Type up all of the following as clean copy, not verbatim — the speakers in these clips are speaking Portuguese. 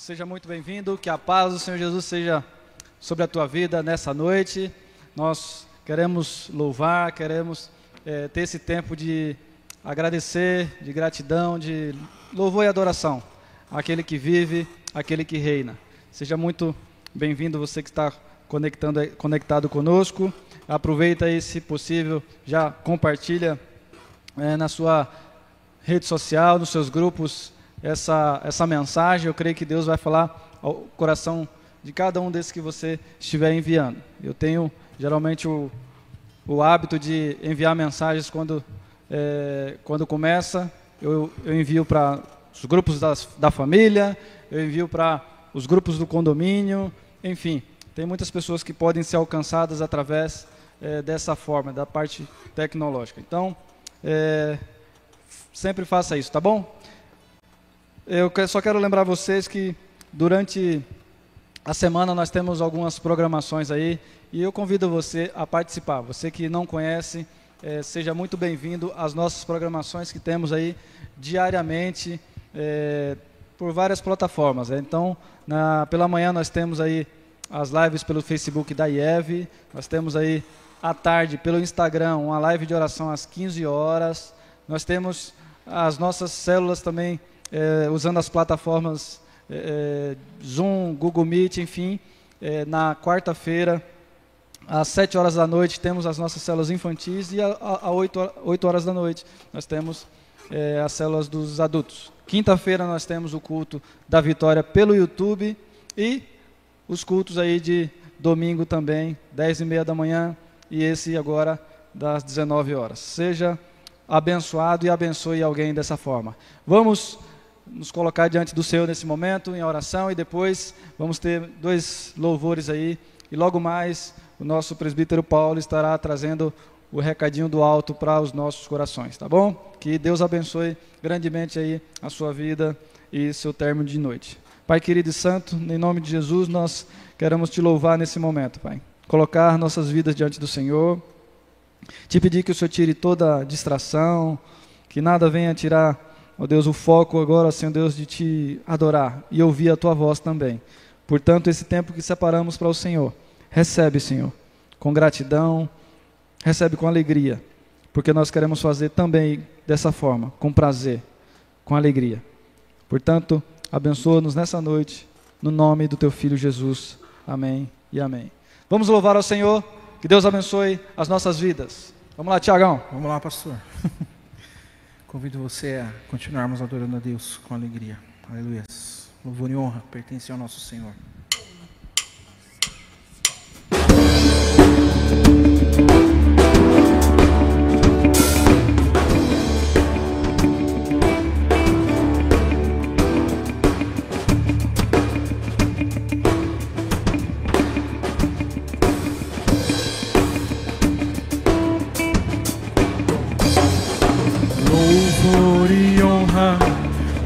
Seja muito bem-vindo, que a paz do Senhor Jesus seja sobre a tua vida nessa noite. Nós queremos louvar, queremos ter esse tempo de agradecer, de gratidão, de louvor e adoração àquele que vive, àquele que reina. Seja muito bem-vindo você que está conectado conosco. Aproveita aí, se possível, já compartilha na sua rede social, nos seus grupos, essa mensagem. Eu creio que Deus vai falar ao coração de cada um desses que você estiver enviando. Eu tenho geralmente o hábito de enviar mensagens quando começa. Eu envio para os grupos da família, eu envio para os grupos do condomínio, enfim, tem muitas pessoas que podem ser alcançadas através dessa forma, da parte tecnológica. Então, sempre faça isso, tá bom? Eu só quero lembrar vocês que durante a semana nós temos algumas programações aí e eu convido você a participar. Você que não conhece, seja muito bem-vindo às nossas programações que temos aí diariamente por várias plataformas. Então, pela manhã nós temos aí as lives pelo Facebook da IEV, nós temos aí à tarde pelo Instagram uma live de oração às 15 horas, nós temos as nossas células também usando as plataformas Zoom, Google Meet, enfim, na quarta-feira, às 7 horas da noite, temos as nossas células infantis e às 8 horas da noite nós temos as células dos adultos. Quinta-feira nós temos o culto da Vitória pelo YouTube e os cultos aí de domingo também, 10h30 da manhã e esse agora das 19 horas. Seja abençoado e abençoe alguém dessa forma. Vamos nos colocar diante do Senhor nesse momento, em oração, e depois vamos ter 2 louvores aí, e logo mais o nosso presbítero Paulo estará trazendo o recadinho do alto para os nossos corações, tá bom? Que Deus abençoe grandemente aí a sua vida e seu término de noite. Pai querido e santo, em nome de Jesus, nós queremos te louvar nesse momento, Pai. Colocar nossas vidas diante do Senhor, te pedir que o Senhor tire toda distração, que nada venha tirar, ó Deus, o foco agora, Senhor Deus, de te adorar e ouvir a tua voz também. Portanto, esse tempo que separamos para o Senhor, recebe, Senhor, com gratidão, recebe com alegria, porque nós queremos fazer também dessa forma, com prazer, com alegria. Portanto, abençoa-nos nessa noite, no nome do teu Filho Jesus. Amém e amém. Vamos louvar ao Senhor, que Deus abençoe as nossas vidas. Vamos lá, Tiagão. Vamos lá, pastor. Convido você a continuarmos adorando a Deus com alegria. Aleluia. Louvor e honra pertencem ao nosso Senhor.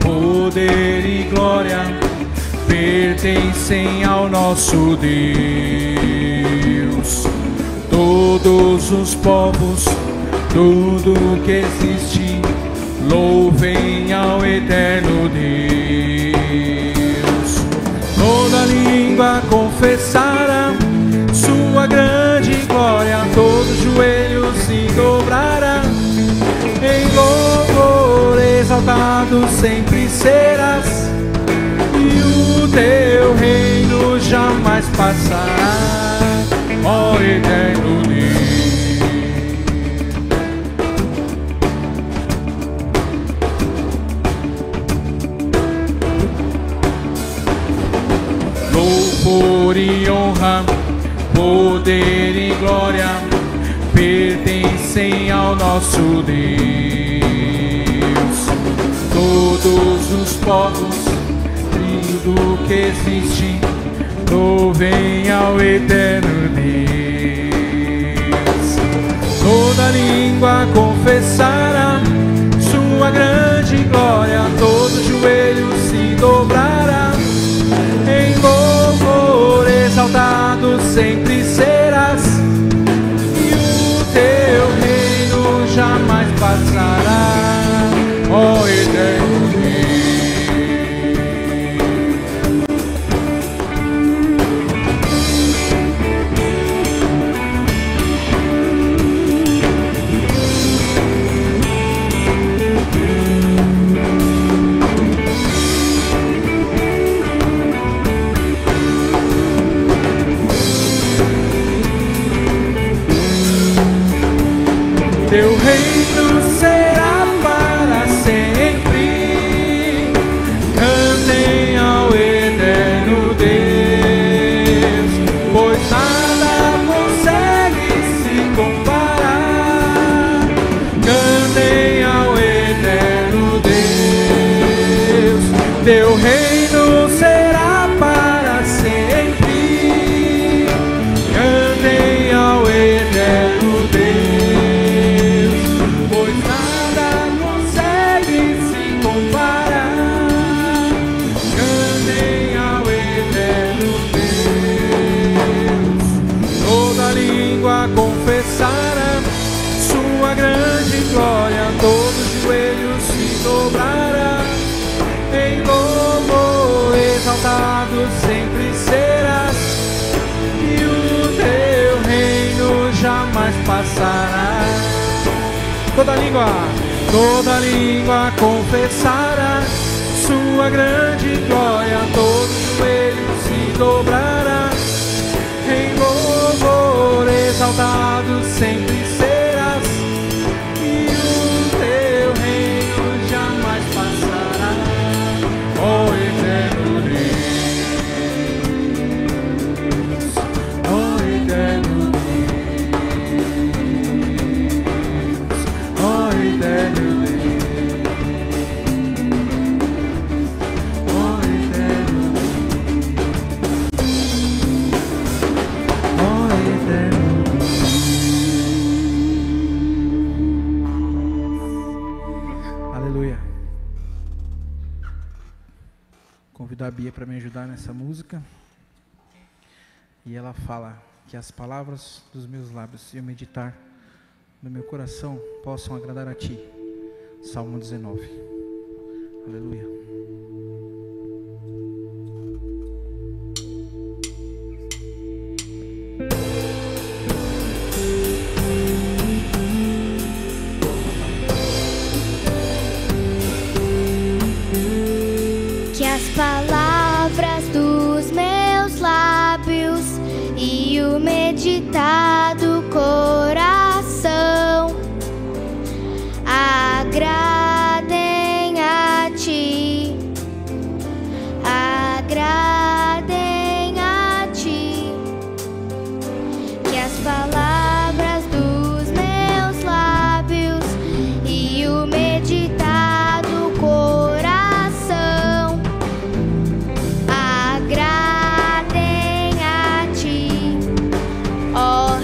Poder e glória pertencem ao nosso Deus. Todos os povos, tudo que existe, louvem ao eterno Deus. Toda língua confessará sua grande glória, todo joelho se dobrará. Em louvor exaltado sempre serás, e o teu reino jamais passará, ó eterno Deus. Louvor e honra, poder e glória pertencem ao nosso Deus. Todos os povos, tudo que existe, louvem ao eterno Deus. Toda língua confessará sua grande glória, todo joelho se dobrará. Em louvor exaltado sempre serás, teu reino jamais passará, ó eterno Deus. teu reino será para sempre. Cantem ao eterno Deus, pois nada consegue se comparar. Cantem ao eterno Deus, teu reino será para sempre. Cantem ao eterno Deus, pois nada consegue se comparar. Cantem ao eterno Deus. Toda língua confessará sua grande glória, todo joelho se dobrará. Em louvor exaltado sempre serás, e o teu reino jamais passará. Toda língua confessará sua grande glória, todo joelho se dobrará. Em louvor exaltado sempre serás, e o teu reino jamais passará. Ó eterno Deus, ó eterno Deus, ó eterno Deus, ó eterno Deus, ó eterno Deus. Aleluia. Convido a Bia para me ajudar nessa música. E ela fala que as palavras dos meus lábios e o meditar no meu coração possam agradar a Ti. Salmo 19. Aleluia. Que as palavras dos meus lábios e o meditar do coração agradem a Ti, agradem a Ti. Que as palavras dos meus lábios e o meditar do coração agradem a Ti, ó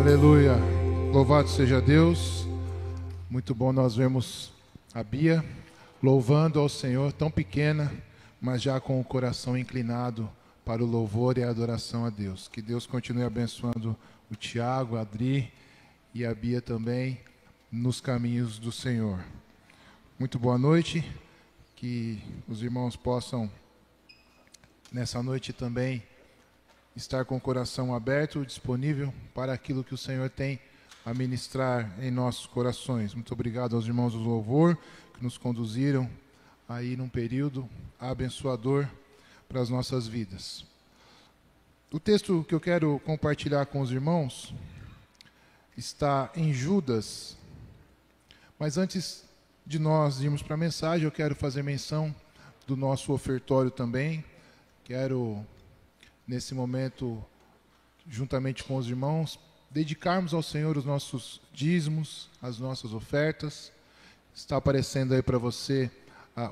Aleluia, louvado seja Deus. Muito bom nós vemos a Bia louvando ao Senhor, tão pequena, mas já com o coração inclinado para o louvor e a adoração a Deus. Que Deus continue abençoando o Tiago, a Adri e a Bia também nos caminhos do Senhor. Muito boa noite, que os irmãos possam nessa noite também estar com o coração aberto, disponível para aquilo que o Senhor tem a ministrar em nossos corações. Muito obrigado aos irmãos do louvor que nos conduziram aí num período abençoador para as nossas vidas. O texto que eu quero compartilhar com os irmãos está em Judas, mas antes de nós irmos para a mensagem, eu quero fazer menção do nosso ofertório também. Quero, nesse momento, juntamente com os irmãos, dedicarmos ao Senhor os nossos dízimos, as nossas ofertas. Está aparecendo aí para você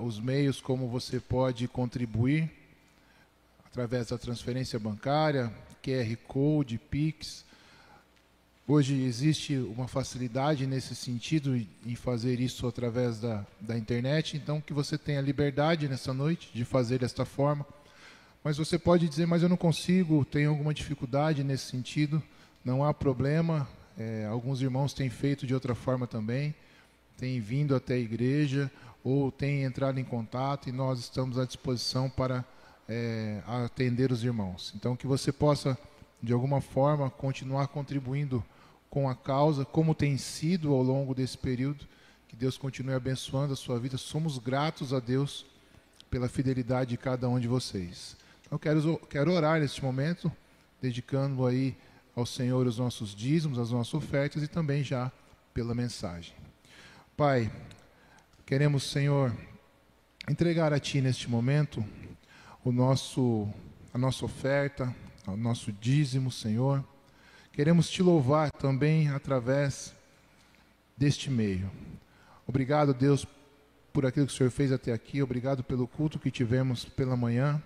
os meios como você pode contribuir através da transferência bancária, QR Code, Pix. Hoje existe uma facilidade nesse sentido em fazer isso através da internet, então que você tenha liberdade nessa noite de fazer desta forma. Mas você pode dizer, mas eu não consigo, tenho alguma dificuldade nesse sentido. Não há problema, alguns irmãos têm feito de outra forma também, têm vindo até a igreja ou têm entrado em contato e nós estamos à disposição para atender os irmãos. Então que você possa, de alguma forma, continuar contribuindo com a causa, como tem sido ao longo desse período, que Deus continue abençoando a sua vida. Somos gratos a Deus pela fidelidade de cada um de vocês. Então quero orar neste momento, dedicando aí ao Senhor os nossos dízimos, as nossas ofertas e também já pela mensagem. Pai, queremos, Senhor, entregar a Ti neste momento a nossa oferta, o nosso dízimo, Senhor. Queremos Te louvar também através deste meio. Obrigado, Deus, por aquilo que o Senhor fez até aqui. Obrigado pelo culto que tivemos pela manhã.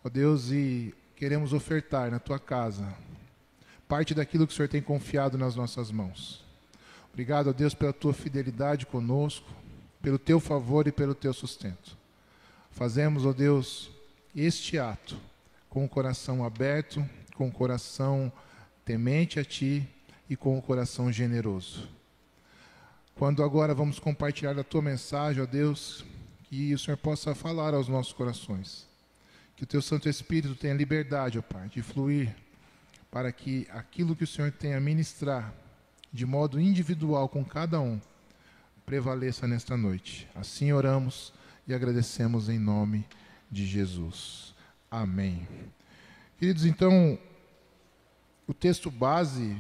Ó Deus, e queremos ofertar na Tua casa parte daquilo que o Senhor tem confiado nas nossas mãos. Obrigado, ó Deus, pela Tua fidelidade conosco, pelo Teu favor e pelo Teu sustento. Fazemos, ó Deus, este ato com o coração aberto, com o coração temente a Ti e com o coração generoso. Quando agora vamos compartilhar a Tua mensagem, ó Deus, que o Senhor possa falar aos nossos corações. Que o Teu Santo Espírito tenha liberdade, ó Pai, de fluir para que aquilo que o Senhor tem a ministrar de modo individual com cada um prevaleça nesta noite. Assim oramos e agradecemos em nome de Jesus. Amém. Queridos, então, o texto base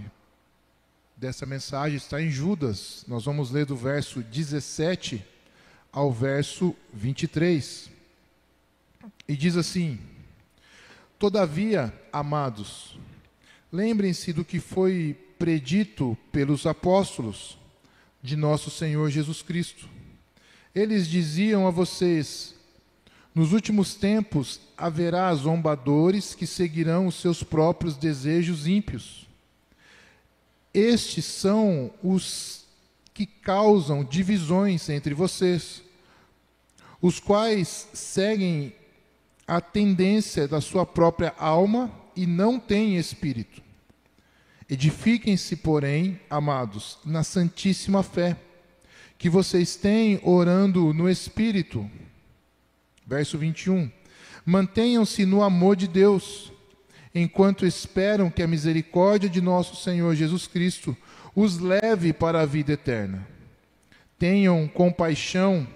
dessa mensagem está em Judas. Nós vamos ler do verso 17 ao verso 23. E diz assim: Todavia, amados, lembrem-se do que foi predito pelos apóstolos de nosso Senhor Jesus Cristo. Eles diziam a vocês: nos últimos tempos haverá zombadores que seguirão os seus próprios desejos ímpios. Estes são os que causam divisões entre vocês, os quais seguem a tendência da sua própria alma e não têm espírito. Edifiquem-se, porém, amados, na santíssima fé, que vocês têm orando no Espírito. Verso 21. Mantenham-se no amor de Deus, enquanto esperam que a misericórdia de nosso Senhor Jesus Cristo os leve para a vida eterna. Tenham compaixão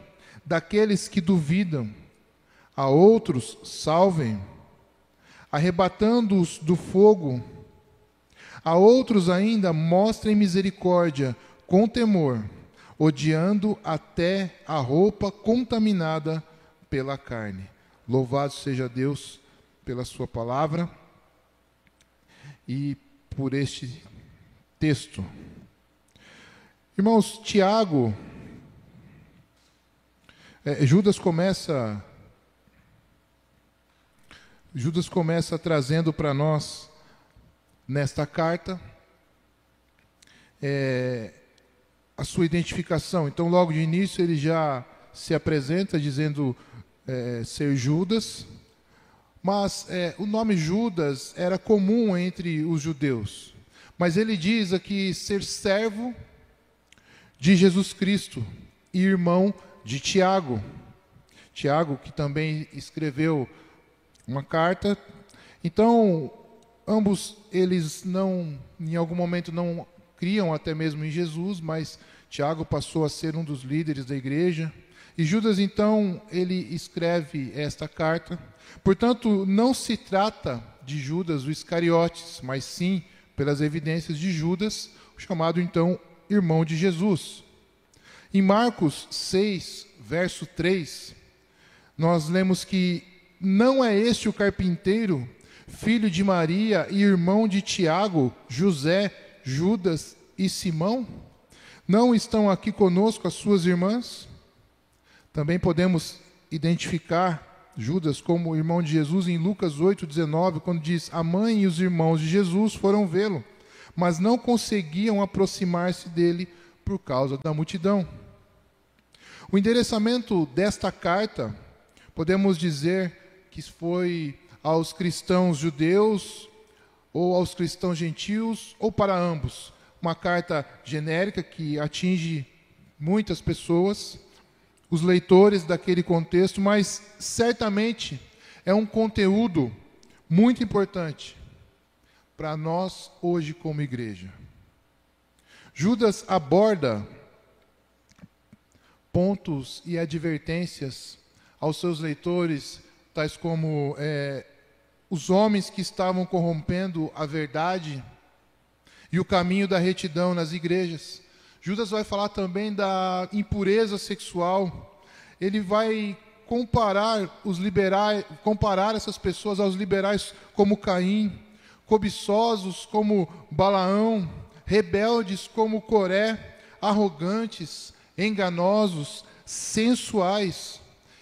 daqueles que duvidam, a outros salvem, arrebatando-os do fogo. A outros ainda mostrem misericórdia com temor, odiando até a roupa contaminada pela carne. Louvado seja Deus pela sua palavra e por este texto. Irmãos, Tiago, Judas começa trazendo para nós, nesta carta, a sua identificação. Então, logo de início, ele já se apresenta dizendo ser Judas, mas o nome Judas era comum entre os judeus. Mas ele diz aqui ser servo de Jesus Cristo e irmão de Tiago. Tiago, que também escreveu uma carta. Então, ambos eles em algum momento não criam até mesmo em Jesus, mas Tiago passou a ser um dos líderes da igreja. E Judas, então, ele escreve esta carta. Portanto, não se trata de Judas o Iscariotes, mas sim, pelas evidências de Judas, o chamado, então, irmão de Jesus. Em Marcos 6, verso 3, nós lemos que não é este o carpinteiro, filho de Maria e irmão de Tiago, José, Judas e Simão? Não estão aqui conosco as suas irmãs? Também podemos identificar Judas como irmão de Jesus em Lucas 8,19, quando diz: a mãe e os irmãos de Jesus foram vê-lo, mas não conseguiam aproximar-se dele por causa da multidão. O endereçamento desta carta, podemos dizer que foi aos cristãos judeus, ou aos cristãos gentios, ou para ambos. Uma carta genérica que atinge muitas pessoas, os leitores daquele contexto, mas certamente é um conteúdo muito importante para nós hoje como igreja. Judas aborda pontos e advertências aos seus leitores, tais como os homens que estavam corrompendo a verdade e o caminho da retidão nas igrejas. Judas vai falar também da impureza sexual. Ele vai comparar essas pessoas aos liberais como Caim, cobiçosos como Balaão, rebeldes como Coré, arrogantes, enganosos, sensuais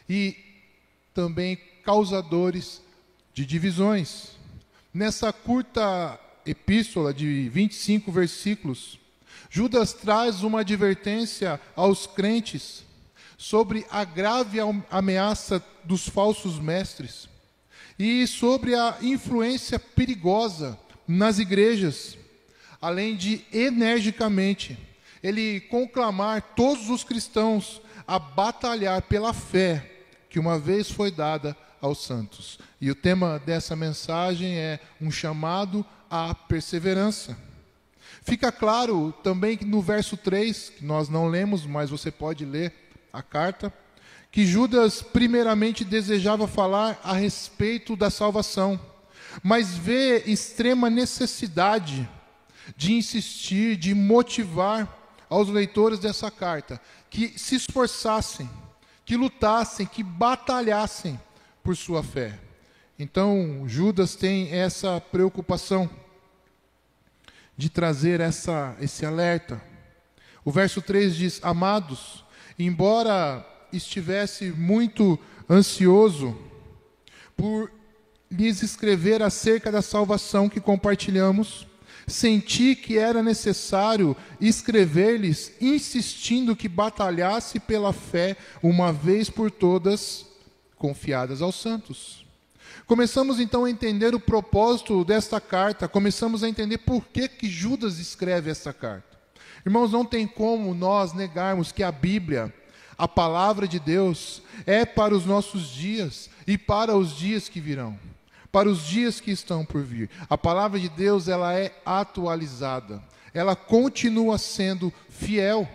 e também causadores de divisões. Nessa curta epístola de 25 versículos, Judas traz uma advertência aos crentes sobre a grave ameaça dos falsos mestres e sobre a influência perigosa nas igrejas, além de energicamente ele conclamar todos os cristãos a batalhar pela fé que uma vez foi dada aos santos. E o tema dessa mensagem é um chamado à perseverança. Fica claro também que no verso 3, que nós não lemos, mas você pode ler a carta, que Judas primeiramente desejava falar a respeito da salvação, mas vê extrema necessidade de insistir, de motivar aos leitores dessa carta que se esforçassem, que lutassem, que batalhassem por sua fé. Então, Judas tem essa preocupação de trazer esse alerta. O verso 3 diz: amados, embora estivesse muito ansioso por lhes escrever acerca da salvação que compartilhamos, senti que era necessário escrever-lhes, insistindo que batalhasse pela fé, uma vez por todas, confiadas aos santos. Começamos então a entender o propósito desta carta, começamos a entender por que Judas escreve esta carta. Irmãos, não tem como nós negarmos que a Bíblia, a palavra de Deus, é para os nossos dias e para os dias que virão, para os dias que estão por vir. A palavra de Deus, ela é atualizada, ela continua sendo fiel.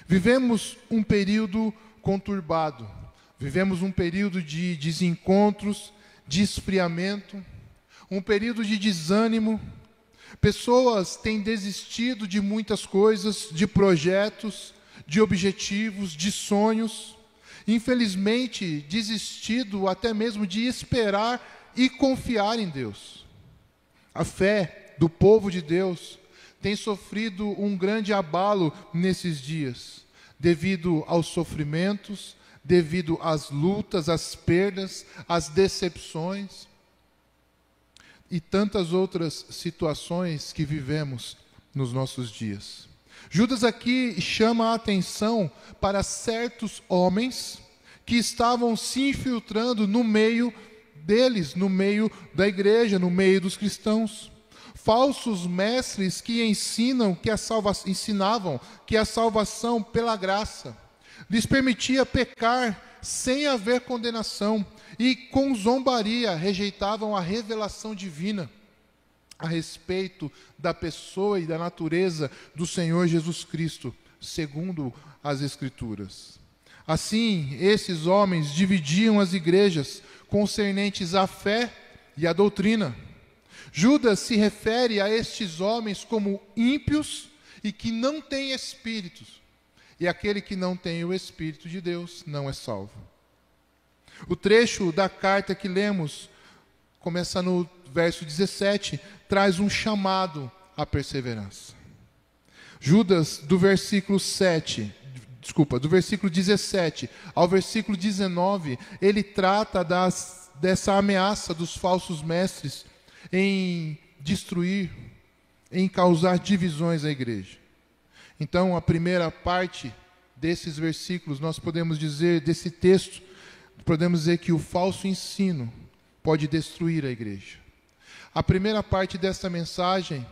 Vivemos um período conturbado, vivemos um período de desencontros, de esfriamento, um período de desânimo. Pessoas têm desistido de muitas coisas, de projetos, de objetivos, de sonhos. Infelizmente, desistido até mesmo de esperar e confiar em Deus. A fé do povo de Deus tem sofrido um grande abalo nesses dias, devido aos sofrimentos, devido às lutas, às perdas, às decepções e tantas outras situações que vivemos nos nossos dias. Judas aqui chama a atenção para certos homens que estavam se infiltrando no meio deles, no meio da igreja, no meio dos cristãos. Falsos mestres que ensinavam que a salvação pela graça lhes permitia pecar sem haver condenação, e com zombaria rejeitavam a revelação divina a respeito da pessoa e da natureza do Senhor Jesus Cristo, segundo as Escrituras. Assim, esses homens dividiam as igrejas concernentes à fé e à doutrina. Judas se refere a estes homens como ímpios e que não têm espíritos. E aquele que não tem o Espírito de Deus não é salvo. O trecho da carta que lemos, começa no verso 17, traz um chamado à perseverança. Judas, do versículo 17 ao versículo 19, ele trata dessa ameaça dos falsos mestres em destruir, em causar divisões à igreja. Então, a primeira parte desses versículos, nós podemos dizer, desse texto, podemos dizer que o falso ensino pode destruir a igreja. A primeira parte dessa mensagem,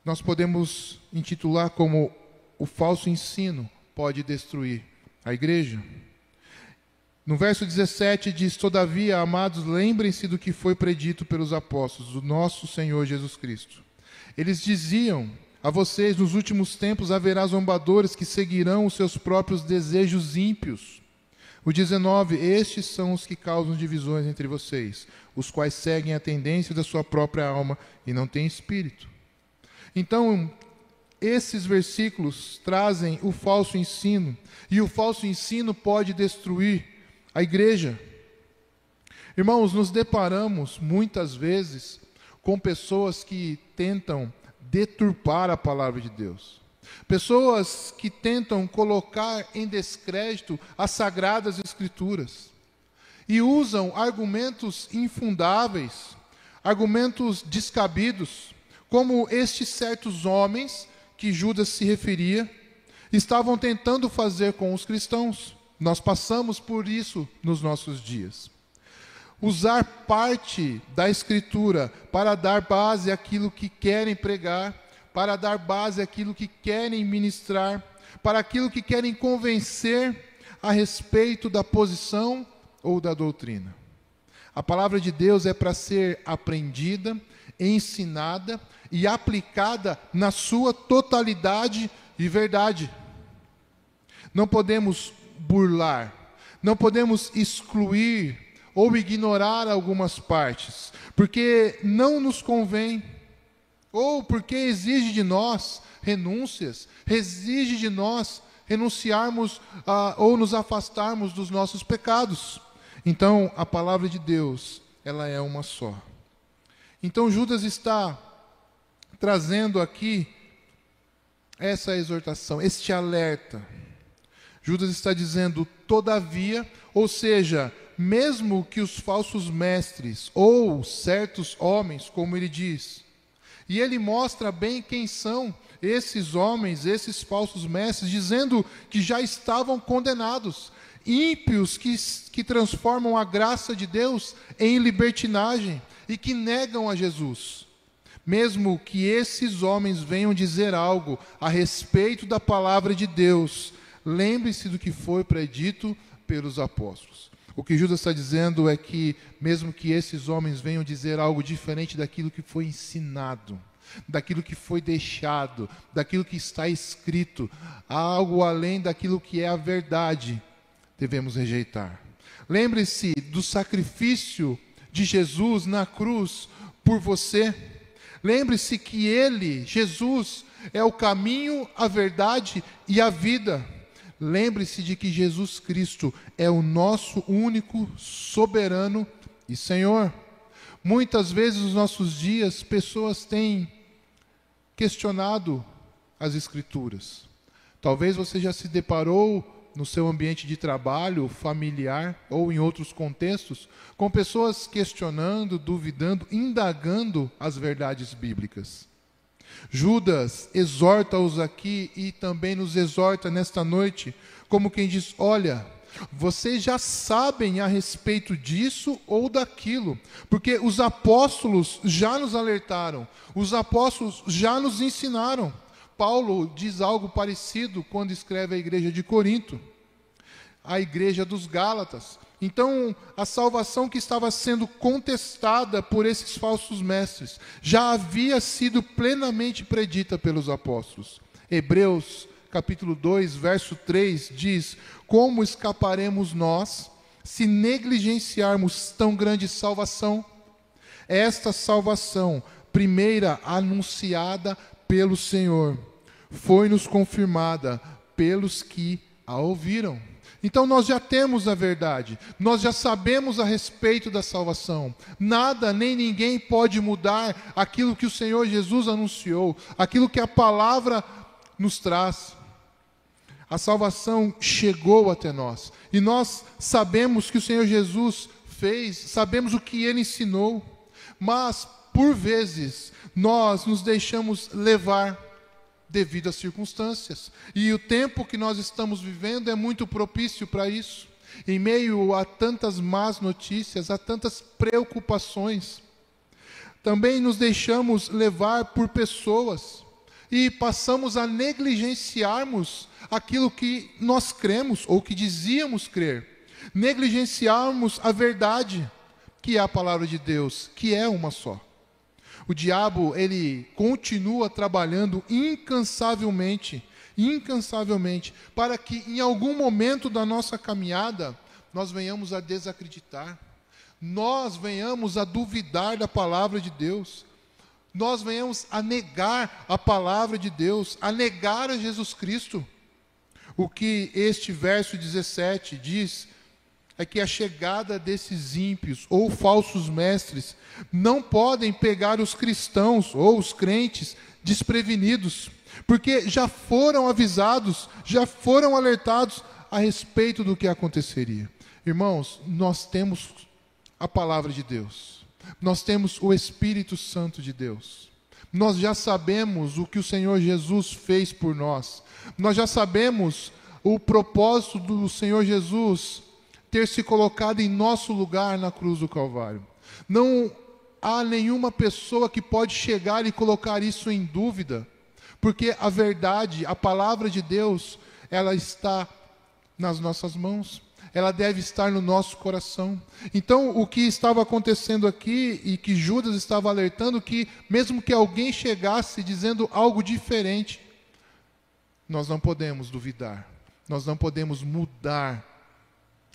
nós podemos intitular como o falso ensino pode destruir a igreja. No verso 17 diz: todavia, amados, lembrem-se do que foi predito pelos apóstolos, do nosso Senhor Jesus Cristo. Eles diziam a vocês: nos últimos tempos haverá zombadores que seguirão os seus próprios desejos ímpios. O 19, estes são os que causam divisões entre vocês, os quais seguem a tendência da sua própria alma e não têm espírito. Então, esses versículos trazem o falso ensino, e o falso ensino pode destruir a igreja. Irmãos, nos deparamos muitas vezes com pessoas que tentam deturpar a palavra de Deus. Pessoas que tentam colocar em descrédito as sagradas escrituras e usam argumentos infundáveis, argumentos descabidos, como estes certos homens que Judas se referia, estavam tentando fazer com os cristãos. Nós passamos por isso nos nossos dias. Usar parte da Escritura para dar base àquilo que querem pregar, para dar base àquilo que querem ministrar, para aquilo que querem convencer a respeito da posição ou da doutrina. A palavra de Deus é para ser aprendida, ensinada e aplicada na sua totalidade e verdade. Não podemos burlar, não podemos excluir ou ignorar algumas partes, porque não nos convém, ou porque exige de nós renúncias, exige de nós renunciarmos ou nos afastarmos dos nossos pecados. Então, a palavra de Deus, ela é uma só. Então, Judas está trazendo aqui essa exortação, este alerta. Judas está dizendo, todavia, ou seja, mesmo que os falsos mestres ou certos homens, como ele diz, e ele mostra bem quem são esses homens, esses falsos mestres, dizendo que já estavam condenados, ímpios que transformam a graça de Deus em libertinagem e que negam a Jesus. Mesmo que esses homens venham dizer algo a respeito da palavra de Deus, lembre-se do que foi predito pelos apóstolos. O que Judas está dizendo é que, mesmo que esses homens venham dizer algo diferente daquilo que foi ensinado, daquilo que foi deixado, daquilo que está escrito, algo além daquilo que é a verdade, devemos rejeitar. Lembre-se do sacrifício de Jesus na cruz por você. Lembre-se que Ele, Jesus, é o caminho, a verdade e a vida. Lembre-se de que Jesus Cristo é o nosso único soberano e Senhor. Muitas vezes nos nossos dias, pessoas têm questionado as Escrituras. Talvez você já se deparou no seu ambiente de trabalho, familiar ou em outros contextos, com pessoas questionando, duvidando, indagando as verdades bíblicas. Judas exorta-os aqui e também nos exorta nesta noite, como quem diz: olha, vocês já sabem a respeito disso ou daquilo, porque os apóstolos já nos alertaram, os apóstolos já nos ensinaram. Paulo diz algo parecido quando escreve à igreja de Corinto, a igreja dos Gálatas. Então, a salvação que estava sendo contestada por esses falsos mestres já havia sido plenamente predita pelos apóstolos. Hebreus capítulo 2, verso 3 diz: como escaparemos nós se negligenciarmos tão grande salvação? Esta salvação, primeira anunciada pelo Senhor, foi-nos confirmada pelos que a ouviram. Então nós já temos a verdade, nós já sabemos a respeito da salvação. Nada nem ninguém pode mudar aquilo que o Senhor Jesus anunciou, aquilo que a palavra nos traz. A salvação chegou até nós, e nós sabemos que o Senhor Jesus fez, sabemos o que Ele ensinou, mas por vezes nós nos deixamos levar devido às circunstâncias, e o tempo que nós estamos vivendo é muito propício para isso. Em meio a tantas más notícias, a tantas preocupações, também nos deixamos levar por pessoas e passamos a negligenciarmos aquilo que nós cremos ou que dizíamos crer, negligenciarmos a verdade, que é a palavra de Deus, que é uma só. O diabo, ele continua trabalhando incansavelmente, para que em algum momento da nossa caminhada, nós venhamos a desacreditar, nós venhamos a duvidar da palavra de Deus, nós venhamos a negar a palavra de Deus, a negar a Jesus Cristo. O que este verso 17 diz é que a chegada desses ímpios ou falsos mestres não podem pegar os cristãos ou os crentes desprevenidos, porque já foram avisados, já foram alertados a respeito do que aconteceria. Irmãos, nós temos a palavra de Deus, nós temos o Espírito Santo de Deus, nós já sabemos o que o Senhor Jesus fez por nós, nós já sabemos o propósito do Senhor Jesus ter se colocado em nosso lugar na cruz do Calvário. Não há nenhuma pessoa que pode chegar e colocar isso em dúvida, porque a verdade, a palavra de Deus, ela está nas nossas mãos, ela deve estar no nosso coração. Então, o que estava acontecendo aqui, e que Judas estava alertando, que mesmo que alguém chegasse dizendo algo diferente, nós não podemos duvidar, nós não podemos mudar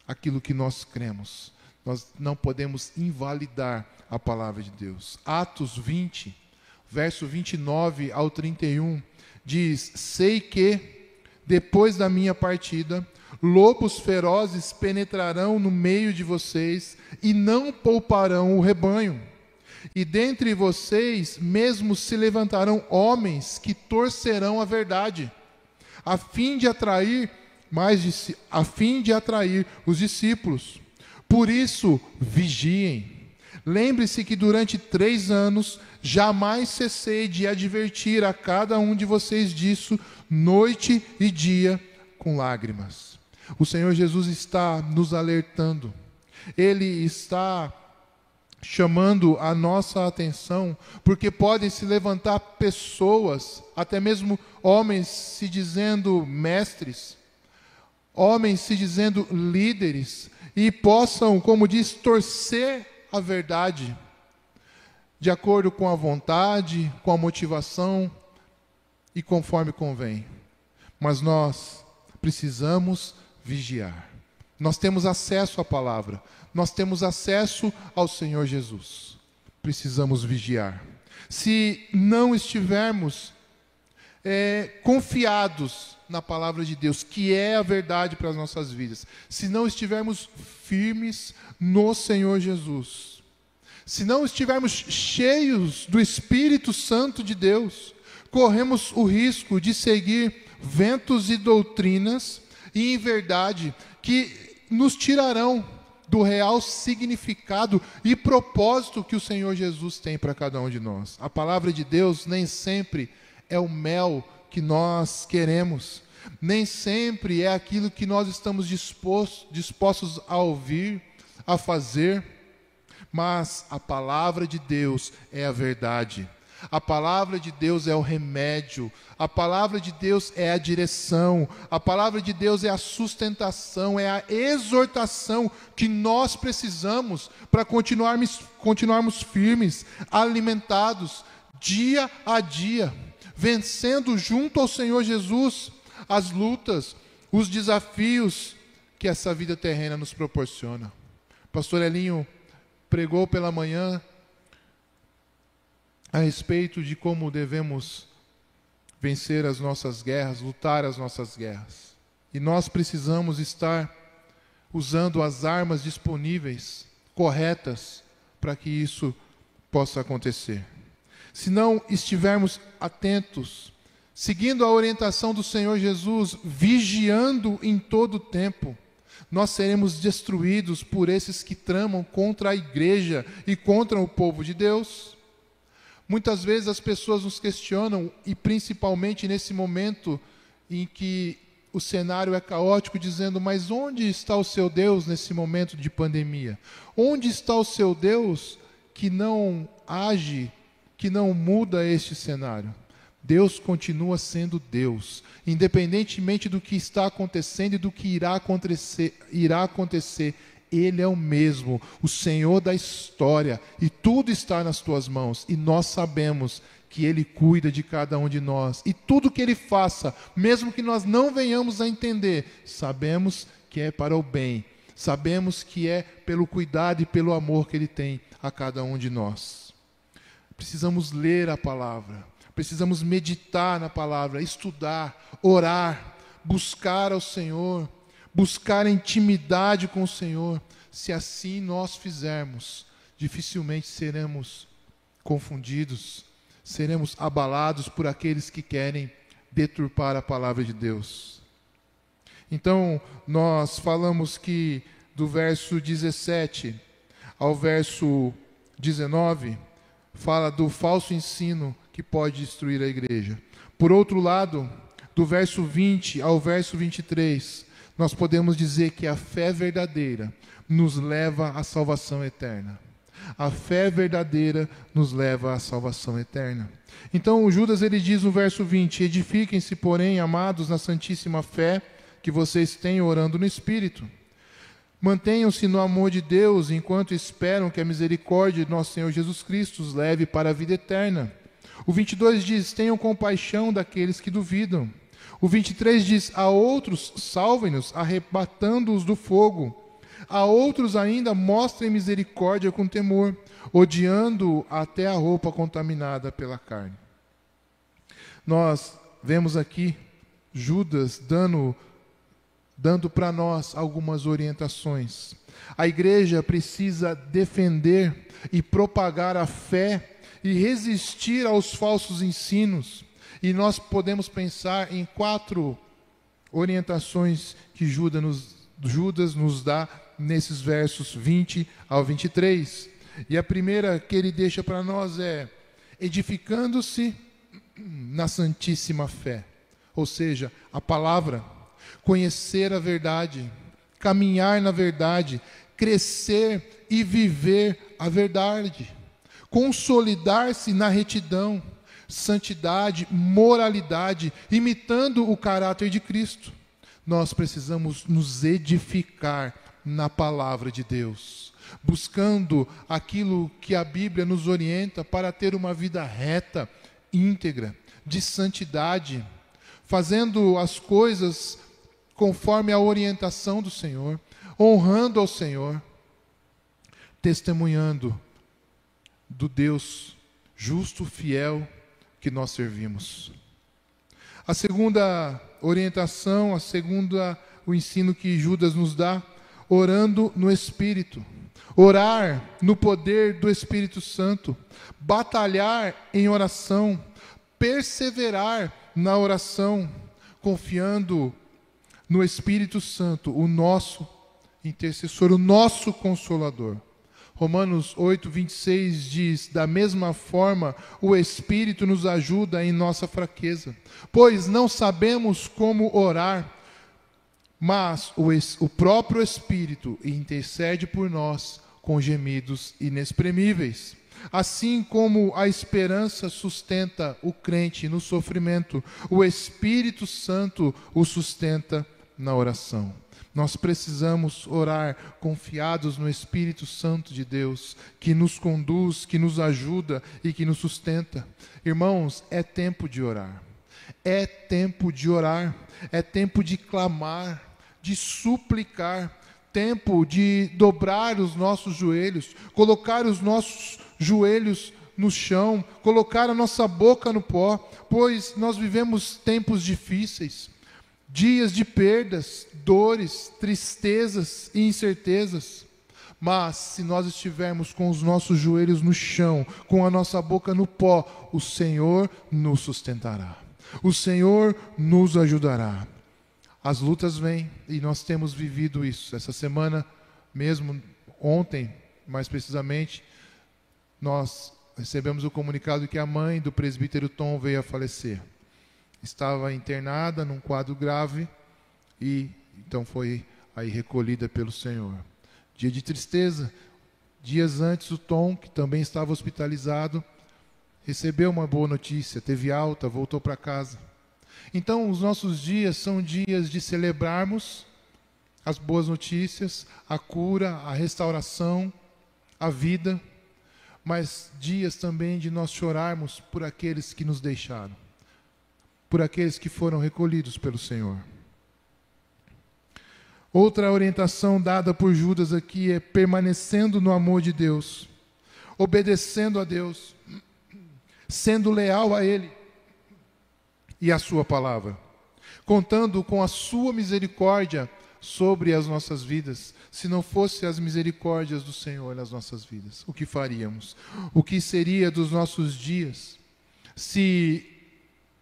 aquilo que nós cremos, nós não podemos invalidar a palavra de Deus. Atos 20, verso 29 ao 31, diz: sei que, depois da minha partida, lobos ferozes penetrarão no meio de vocês e não pouparão o rebanho. E dentre vocês mesmos se levantarão homens que torcerão a verdade, a fim de atrair os discípulos. Por isso, vigiem. Lembre-se que durante 3 anos jamais cessei de advertir a cada um de vocês disso, noite e dia, com lágrimas. O Senhor Jesus está nos alertando. Ele está chamando a nossa atenção, porque podem se levantar pessoas, até mesmo homens se dizendo mestres, homens se dizendo líderes, e possam, como diz, torcer a verdade, de acordo com a vontade, com a motivação e conforme convém. Mas nós precisamos vigiar. Nós temos acesso à palavra, nós temos acesso ao Senhor Jesus. Precisamos vigiar. Se não estivermos confiados na palavra de Deus, que é a verdade para as nossas vidas, se não estivermos firmes no Senhor Jesus, se não estivermos cheios do Espírito Santo de Deus, corremos o risco de seguir ventos e doutrinas, e em verdade, que nos tirarão do real significado e propósito que o Senhor Jesus tem para cada um de nós. A palavra de Deus nem sempre é o mel que nós queremos, nem sempre é aquilo que nós estamos dispostos a ouvir, a fazer, mas a palavra de Deus é a verdade. A palavra de Deus é o remédio, a palavra de Deus é a direção, a palavra de Deus é a sustentação, é a exortação que nós precisamos para continuarmos firmes, alimentados, dia a dia, vencendo junto ao Senhor Jesus as lutas, os desafios que essa vida terrena nos proporciona. Pastor Elinho pregou pela manhã a respeito de como devemos vencer as nossas guerras, lutar as nossas guerras. E nós precisamos estar usando as armas disponíveis, corretas, para que isso possa acontecer. Se não estivermos atentos, seguindo a orientação do Senhor Jesus, vigiando em todo o tempo, nós seremos destruídos por esses que tramam contra a igreja e contra o povo de Deus. Muitas vezes as pessoas nos questionam, e principalmente nesse momento em que o cenário é caótico, dizendo: mas onde está o seu Deus nesse momento de pandemia? Onde está o seu Deus que não age, que não muda este cenário? Deus continua sendo Deus, independentemente do que está acontecendo e do que irá acontecer. Ele é o mesmo, o Senhor da história, e tudo está nas tuas mãos, e nós sabemos que Ele cuida de cada um de nós, e tudo que Ele faça, mesmo que nós não venhamos a entender, sabemos que é para o bem, sabemos que é pelo cuidado e pelo amor que Ele tem a cada um de nós. Precisamos ler a palavra, precisamos meditar na palavra, estudar, orar, buscar ao Senhor, buscar a intimidade com o Senhor. Se assim nós fizermos, dificilmente seremos confundidos, seremos abalados por aqueles que querem deturpar a palavra de Deus. Então, nós falamos que do verso 17 ao verso 19, fala do falso ensino que pode destruir a igreja. Por outro lado, do verso 20 ao verso 23, nós podemos dizer que a fé verdadeira nos leva à salvação eterna. A fé verdadeira nos leva à salvação eterna. Então, o Judas, ele diz no verso 20: edifiquem-se, porém, amados, na santíssima fé que vocês têm, orando no Espírito. Mantenham-se no amor de Deus, enquanto esperam que a misericórdia de nosso Senhor Jesus Cristo os leve para a vida eterna. O 22 diz: tenham compaixão daqueles que duvidam. O 23 diz: a outros salvem-nos, arrebatando-os do fogo. A outros ainda mostrem misericórdia com temor, odiando até a roupa contaminada pela carne. Nós vemos aqui Judas dando para nós algumas orientações. A igreja precisa defender e propagar a fé e resistir aos falsos ensinos. E nós podemos pensar em 4 orientações que Judas nos dá nesses versos 20 ao 23. E a primeira que ele deixa para nós é: edificando-se na santíssima fé. Ou seja, a palavra, conhecer a verdade, caminhar na verdade, crescer e viver a verdade, consolidar-se na retidão, santidade, moralidade, imitando o caráter de Cristo. Nós precisamos nos edificar na palavra de Deus, buscando aquilo que a Bíblia nos orienta para ter uma vida reta, íntegra, de santidade, fazendo as coisas conforme a orientação do Senhor, honrando ao Senhor, testemunhando do Deus justo, fiel, que nós servimos. A segunda orientação, o ensino que Judas nos dá: orando no Espírito. Orar no poder do Espírito Santo, batalhar em oração, perseverar na oração, confiando no Espírito Santo, o nosso intercessor, o nosso Consolador. Romanos 8:26 diz: da mesma forma, o Espírito nos ajuda em nossa fraqueza, pois não sabemos como orar, mas o próprio Espírito intercede por nós com gemidos inexprimíveis. Assim como a esperança sustenta o crente no sofrimento, o Espírito Santo o sustenta na oração. Nós precisamos orar confiados no Espírito Santo de Deus, que nos conduz, que nos ajuda e que nos sustenta. Irmãos, é tempo de orar. É tempo de orar. É tempo de clamar, de suplicar. Tempo de dobrar os nossos joelhos, colocar os nossos joelhos no chão, colocar a nossa boca no pó, pois nós vivemos tempos difíceis. Dias de perdas, dores, tristezas e incertezas. Mas se nós estivermos com os nossos joelhos no chão, com a nossa boca no pó, o Senhor nos sustentará. O Senhor nos ajudará. As lutas vêm e nós temos vivido isso. Essa semana, mesmo ontem, mais precisamente, nós recebemos o comunicado que a mãe do presbítero Tom veio a falecer. Estava internada num quadro grave e então foi aí recolhida pelo Senhor. Dia de tristeza. Dias antes, o Tom, que também estava hospitalizado, recebeu uma boa notícia, teve alta, voltou para casa. Então, os nossos dias são dias de celebrarmos as boas notícias, a cura, a restauração, a vida, mas dias também de nós chorarmos por aqueles que nos deixaram, por aqueles que foram recolhidos pelo Senhor. Outra orientação dada por Judas aqui é permanecendo no amor de Deus, obedecendo a Deus, sendo leal a Ele e a sua palavra, contando com a sua misericórdia sobre as nossas vidas. Se não fosse as misericórdias do Senhor nas nossas vidas, o que faríamos? O que seria dos nossos dias se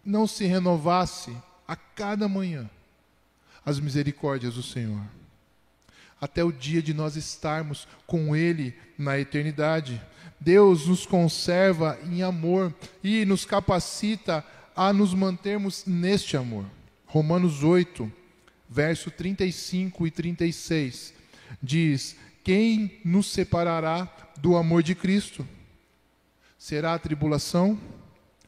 não se renovasse a cada manhã as misericórdias do Senhor, até o dia de nós estarmos com Ele na eternidade? Deus nos conserva em amor e nos capacita a nos mantermos neste amor. Romanos 8, verso 35 e 36, diz: quem nos separará do amor de Cristo? Será a tribulação,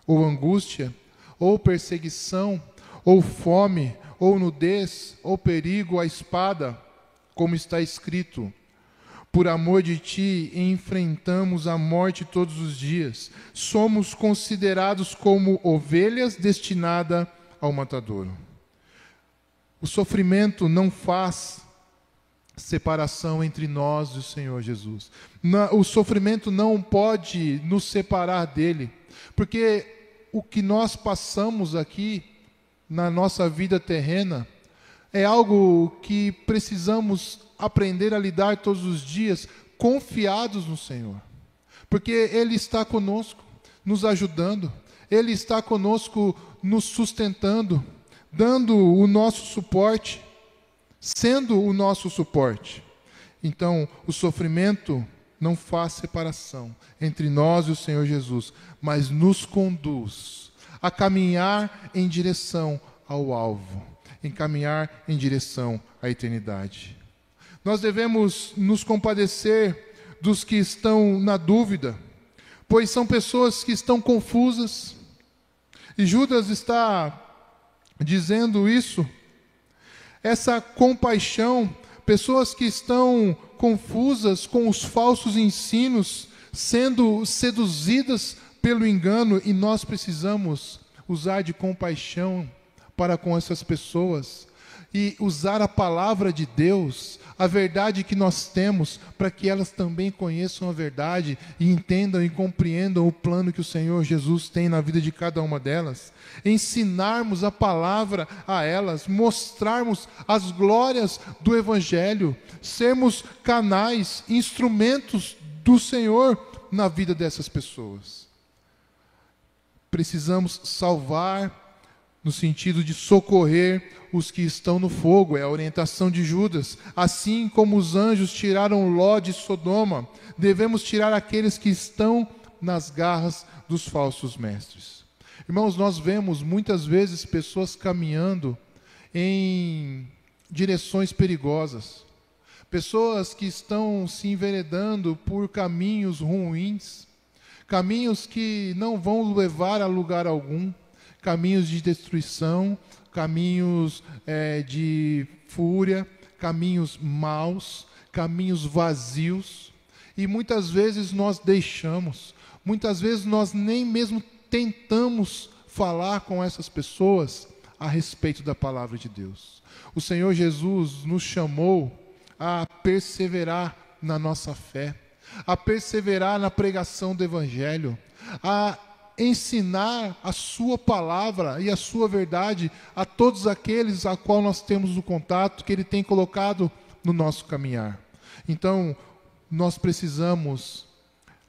ou angústia, ou perseguição, ou fome, ou nudez, ou perigo, a espada? Como está escrito: por amor de ti enfrentamos a morte todos os dias. Somos considerados como ovelhas destinadas ao matadouro. O sofrimento não faz separação entre nós e o Senhor Jesus. O sofrimento não pode nos separar dele, porque o que nós passamos aqui na nossa vida terrena é algo que precisamos aprender a lidar todos os dias, confiados no Senhor, porque Ele está conosco, nos ajudando, Ele está conosco, nos sustentando, dando o nosso suporte, sendo o nosso suporte. Então, o sofrimento não faz separação entre nós e o Senhor Jesus, mas nos conduz a caminhar em direção ao alvo, em caminhar em direção à eternidade. Nós devemos nos compadecer dos que estão na dúvida, pois são pessoas que estão confusas. E Judas está dizendo isso, essa compaixão, pessoas que estão confusas com os falsos ensinos, sendo seduzidas pelo engano, e nós precisamos usar de compaixão para com essas pessoas e usar a palavra de Deus, a verdade que nós temos, para que elas também conheçam a verdade e entendam e compreendam o plano que o Senhor Jesus tem na vida de cada uma delas. Ensinarmos a palavra a elas, mostrarmos as glórias do Evangelho, sermos canais, instrumentos do Senhor na vida dessas pessoas. Precisamos salvar no sentido de socorrer os que estão no fogo, é a orientação de Judas. Assim como os anjos tiraram Ló de Sodoma, devemos tirar aqueles que estão nas garras dos falsos mestres. Irmãos, nós vemos muitas vezes pessoas caminhando em direções perigosas, pessoas que estão se enveredando por caminhos ruins, caminhos que não vão levar a lugar algum, caminhos de destruição, caminhos de fúria, caminhos maus, caminhos vazios. E muitas vezes nós deixamos, muitas vezes nós nem mesmo tentamos falar com essas pessoas a respeito da palavra de Deus. O Senhor Jesus nos chamou a perseverar na nossa fé, a perseverar na pregação do Evangelho, a ensinar a sua palavra e a sua verdade a todos aqueles a qual nós temos o contato que Ele tem colocado no nosso caminhar. Então, nós precisamos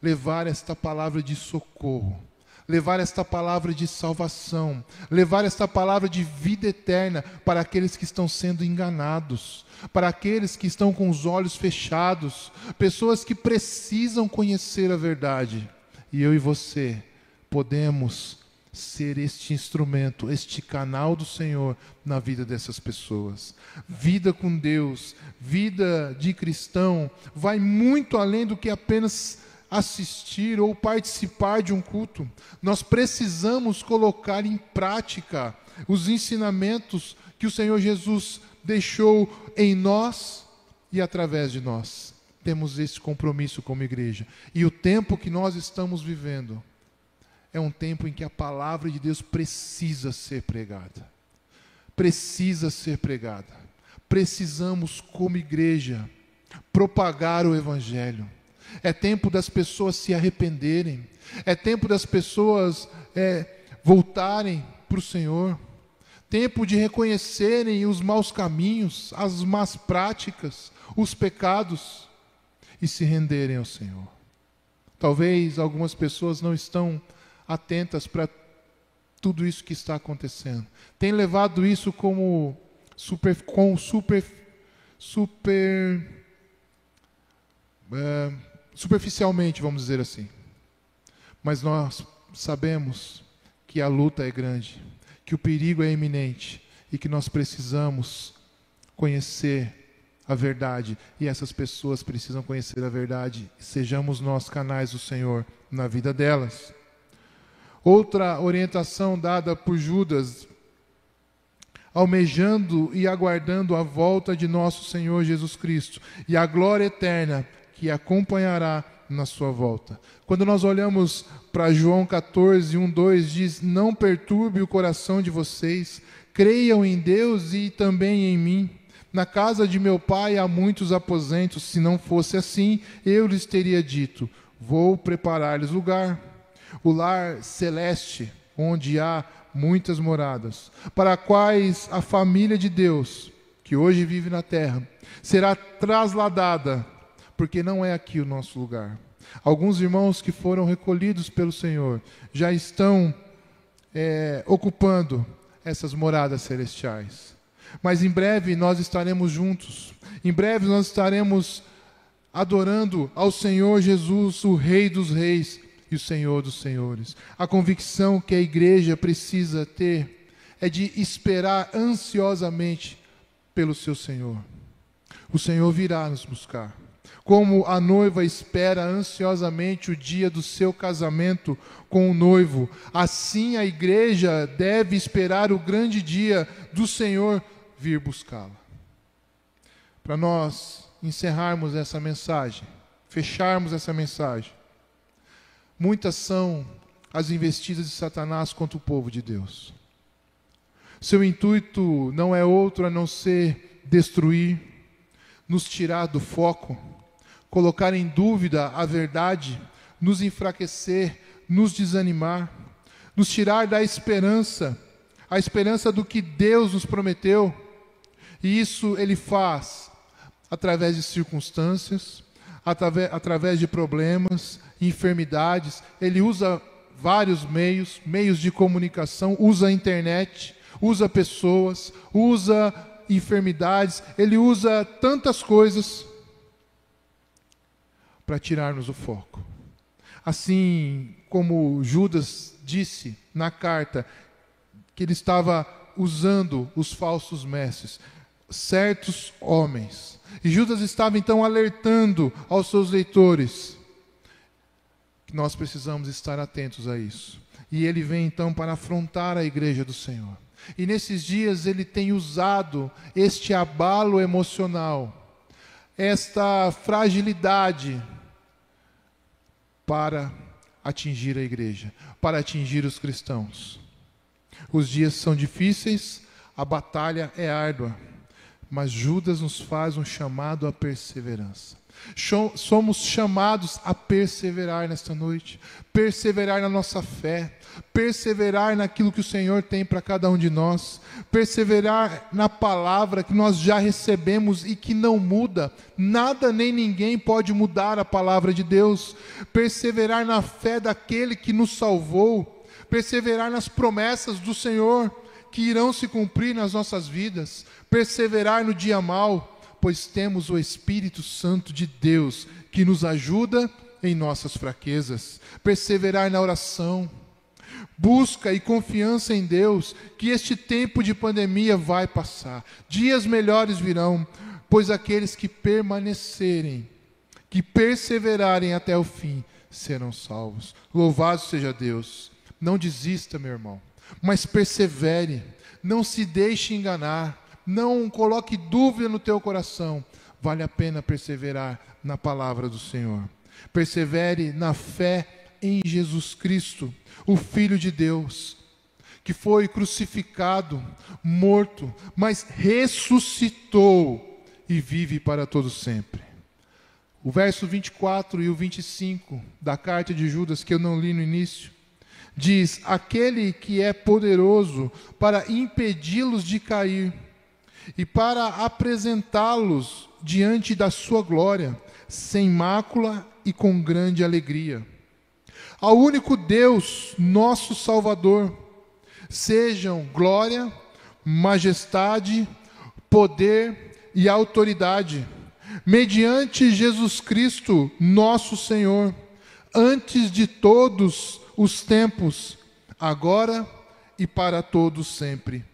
levar esta palavra de socorro, levar esta palavra de salvação, levar esta palavra de vida eterna para aqueles que estão sendo enganados, para aqueles que estão com os olhos fechados, pessoas que precisam conhecer a verdade. E eu e você podemos ser este instrumento, este canal do Senhor na vida dessas pessoas. Vida com Deus, vida de cristão, vai muito além do que apenas assistir ou participar de um culto. Nós precisamos colocar em prática os ensinamentos que o Senhor Jesus deixou em nós e através de nós. Temos esse compromisso como igreja. E o tempo que nós estamos vivendo é um tempo em que a palavra de Deus precisa ser pregada. Precisa ser pregada. Precisamos, como igreja, propagar o Evangelho. É tempo das pessoas se arrependerem. É tempo das pessoas voltarem para o Senhor. Tempo de reconhecerem os maus caminhos, as más práticas, os pecados e se renderem ao Senhor. Talvez algumas pessoas não estão atentas para tudo isso que está acontecendo. Tem levado isso como superficialmente, vamos dizer assim. Mas nós sabemos que a luta é grande, que o perigo é iminente e que nós precisamos conhecer a verdade, e essas pessoas precisam conhecer a verdade. Sejamos nós canais do Senhor na vida delas. Outra orientação dada por Judas, almejando e aguardando a volta de nosso Senhor Jesus Cristo e a glória eterna que acompanhará na sua volta. Quando nós olhamos para João 14, 1, 2, diz: não perturbe o coração de vocês, creiam em Deus e também em mim. Na casa de meu pai há muitos aposentos, se não fosse assim, eu lhes teria dito, vou preparar-lhes lugar. O lar celeste, onde há muitas moradas, para quais a família de Deus, que hoje vive na terra, será trasladada, porque não é aqui o nosso lugar. Alguns irmãos que foram recolhidos pelo Senhor já estão ocupando essas moradas celestiais. Mas em breve nós estaremos juntos. Em breve nós estaremos adorando ao Senhor Jesus, o Rei dos Reis e o Senhor dos Senhores. A convicção que a igreja precisa ter é de esperar ansiosamente pelo seu Senhor. O Senhor virá nos buscar. Como a noiva espera ansiosamente o dia do seu casamento com o noivo, assim a igreja deve esperar o grande dia do Senhor vir buscá-la. Para nós encerrarmos essa mensagem, fecharmos essa mensagem, muitas são as investidas de Satanás contra o povo de Deus. Seu intuito não é outro a não ser destruir, nos tirar do foco, colocar em dúvida a verdade, nos enfraquecer, nos desanimar, nos tirar da esperança, a esperança do que Deus nos prometeu. E isso Ele faz através de circunstâncias, através de problemas, enfermidades. Ele usa vários meios de comunicação, usa a internet, usa pessoas, usa enfermidades, Ele usa tantas coisas para tirar-nos o foco. Assim como Judas disse na carta que ele estava usando os falsos mestres, certos homens. E Judas estava então alertando aos seus leitores que nós precisamos estar atentos a isso. E ele vem então para afrontar a igreja do Senhor. E nesses dias ele tem usado este abalo emocional, esta fragilidade para atingir a igreja, para atingir os cristãos. Os dias são difíceis, a batalha é árdua, mas Judas nos faz um chamado à perseverança. Somos chamados a perseverar nesta noite, perseverar na nossa fé, perseverar naquilo que o Senhor tem para cada um de nós, perseverar na palavra que nós já recebemos e que não muda. Nada nem ninguém pode mudar a palavra de Deus. Perseverar na fé daquele que nos salvou, perseverar nas promessas do Senhor que irão se cumprir nas nossas vidas, perseverar no dia mau, pois temos o Espírito Santo de Deus que nos ajuda em nossas fraquezas. Perseverar na oração, busca e confiança em Deus, que este tempo de pandemia vai passar. Dias melhores virão, pois aqueles que permanecerem, que perseverarem até o fim, serão salvos. Louvado seja Deus. Não desista, meu irmão, mas persevere. Não se deixe enganar. Não coloque dúvida no teu coração. Vale a pena perseverar na palavra do Senhor. Persevere na fé em Jesus Cristo, o Filho de Deus, que foi crucificado, morto, mas ressuscitou e vive para todo sempre. O verso 24 e o 25 da carta de Judas, que eu não li no início, diz: aquele que é poderoso para impedi-los de cair e para apresentá-los diante da sua glória, sem mácula e com grande alegria. Ao único Deus, nosso Salvador, sejam glória, majestade, poder e autoridade, mediante Jesus Cristo, nosso Senhor, antes de todos os tempos, agora e para todos sempre.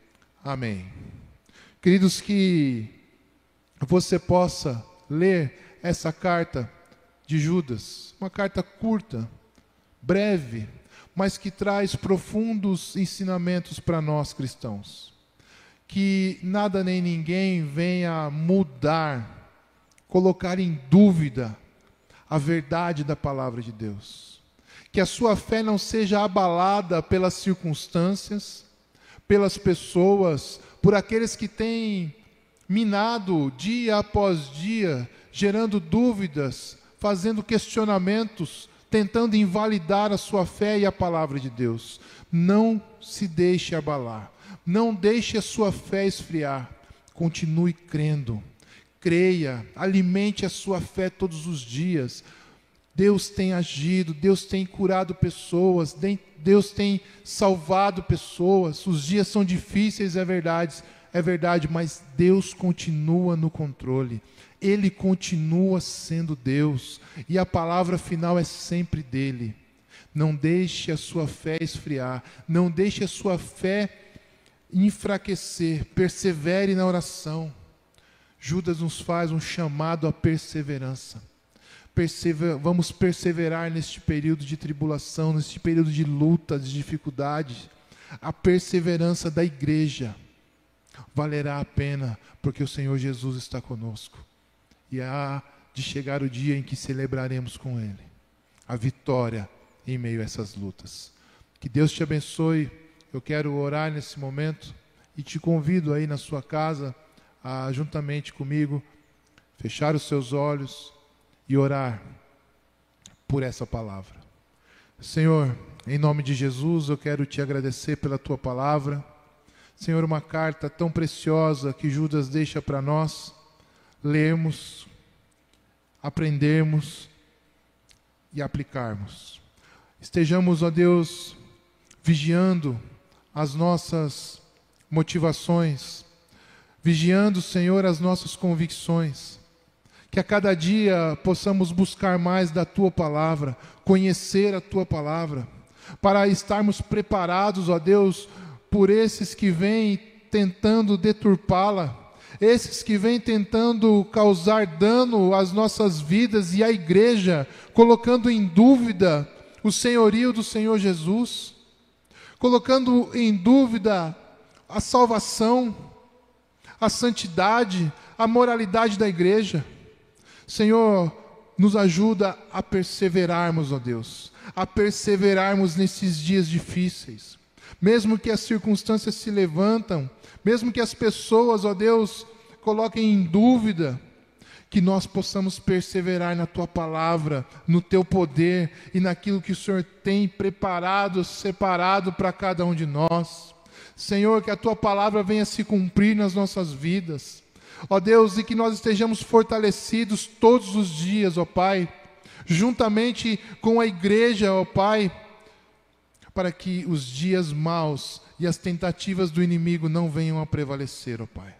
Amém. Queridos, que você possa ler essa carta de Judas, uma carta curta, breve, mas que traz profundos ensinamentos para nós cristãos. Que nada nem ninguém venha mudar, colocar em dúvida a verdade da palavra de Deus. Que a sua fé não seja abalada pelas circunstâncias, pelas pessoas, por aqueles que têm minado dia após dia, gerando dúvidas, fazendo questionamentos, tentando invalidar a sua fé e a palavra de Deus. Não se deixe abalar, não deixe a sua fé esfriar, continue crendo, creia, alimente a sua fé todos os dias. Deus tem agido, Deus tem curado pessoas, Deus tem salvado pessoas. Os dias são difíceis, é verdade, mas Deus continua no controle. Ele continua sendo Deus, e a palavra final é sempre dele. Não deixe a sua fé esfriar, não deixe a sua fé enfraquecer, persevere na oração. Judas nos faz um chamado à perseverança. Vamos perseverar neste período de tribulação, neste período de luta, de dificuldade. A perseverança da igreja valerá a pena, porque o Senhor Jesus está conosco. E há de chegar o dia em que celebraremos com Ele a vitória em meio a essas lutas. Que Deus te abençoe. Eu quero orar nesse momento e te convido aí na sua casa a, juntamente comigo, fechar os seus olhos e orar por essa palavra. Senhor, em nome de Jesus, eu quero te agradecer pela tua palavra. Senhor, uma carta tão preciosa que Judas deixa para nós lermos, aprendermos e aplicarmos. Estejamos, ó Deus, vigiando as nossas motivações, vigiando, Senhor, as nossas convicções. Que a cada dia possamos buscar mais da Tua Palavra, conhecer a Tua Palavra, para estarmos preparados, ó Deus, por esses que vêm tentando deturpá-la, esses que vêm tentando causar dano às nossas vidas e à igreja, colocando em dúvida o senhorio do Senhor Jesus, colocando em dúvida a salvação, a santidade, a moralidade da igreja. Senhor, nos ajuda a perseverarmos, ó Deus, a perseverarmos nesses dias difíceis. Mesmo que as circunstâncias se levantam, mesmo que as pessoas, ó Deus, coloquem em dúvida, que nós possamos perseverar na Tua Palavra, no Teu poder e naquilo que o Senhor tem preparado, separado para cada um de nós. Senhor, que a Tua Palavra venha se cumprir nas nossas vidas. Ó Deus, e que nós estejamos fortalecidos todos os dias, ó Pai, juntamente com a igreja, ó Pai, para que os dias maus e as tentativas do inimigo não venham a prevalecer, ó Pai.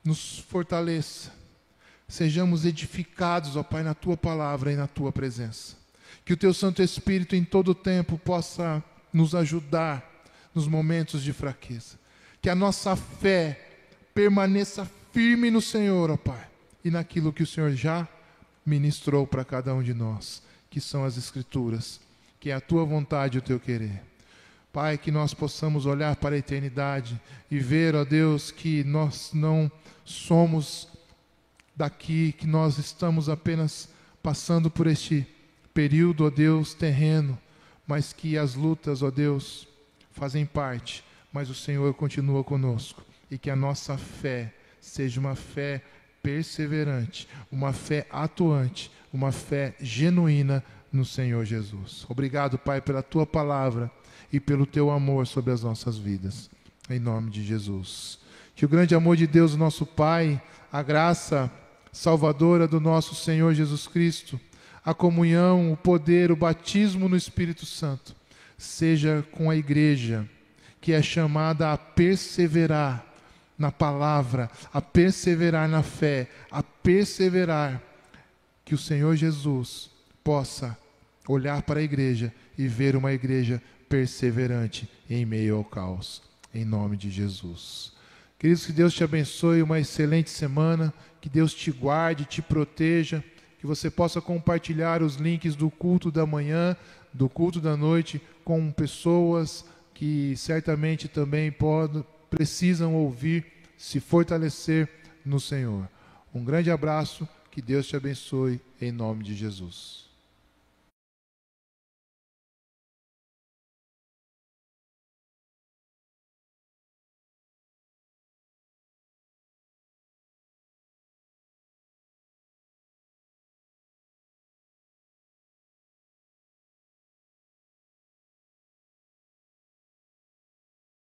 Nos fortaleça, sejamos edificados, ó Pai, na Tua Palavra e na Tua presença. Que o Teu Santo Espírito em todo o tempo possa nos ajudar nos momentos de fraqueza. Que a nossa fé permaneça firme no Senhor, ó Pai, e naquilo que o Senhor já ministrou para cada um de nós, que são as Escrituras, que é a Tua vontade e o Teu querer. Pai, que nós possamos olhar para a eternidade e ver, ó Deus, que nós não somos daqui, que nós estamos apenas passando por este período, ó Deus, terreno, mas que as lutas, ó Deus, fazem parte, mas o Senhor continua conosco, e que a nossa fé seja uma fé perseverante, uma fé atuante, uma fé genuína no Senhor Jesus. Obrigado, Pai, pela Tua Palavra e pelo Teu amor sobre as nossas vidas. Em nome de Jesus. Que o grande amor de Deus, nosso Pai, a graça salvadora do nosso Senhor Jesus Cristo, a comunhão, o poder, o batismo no Espírito Santo, seja com a igreja, que é chamada a perseverar na palavra, a perseverar na fé, a perseverar, que o Senhor Jesus possa olhar para a igreja e ver uma igreja perseverante em meio ao caos, em nome de Jesus. Queridos, que Deus te abençoe, uma excelente semana, que Deus te guarde, te proteja, que você possa compartilhar os links do culto da manhã, do culto da noite, com pessoas que certamente também precisam ouvir, se fortalecer no Senhor. Um grande abraço, que Deus te abençoe, em nome de Jesus.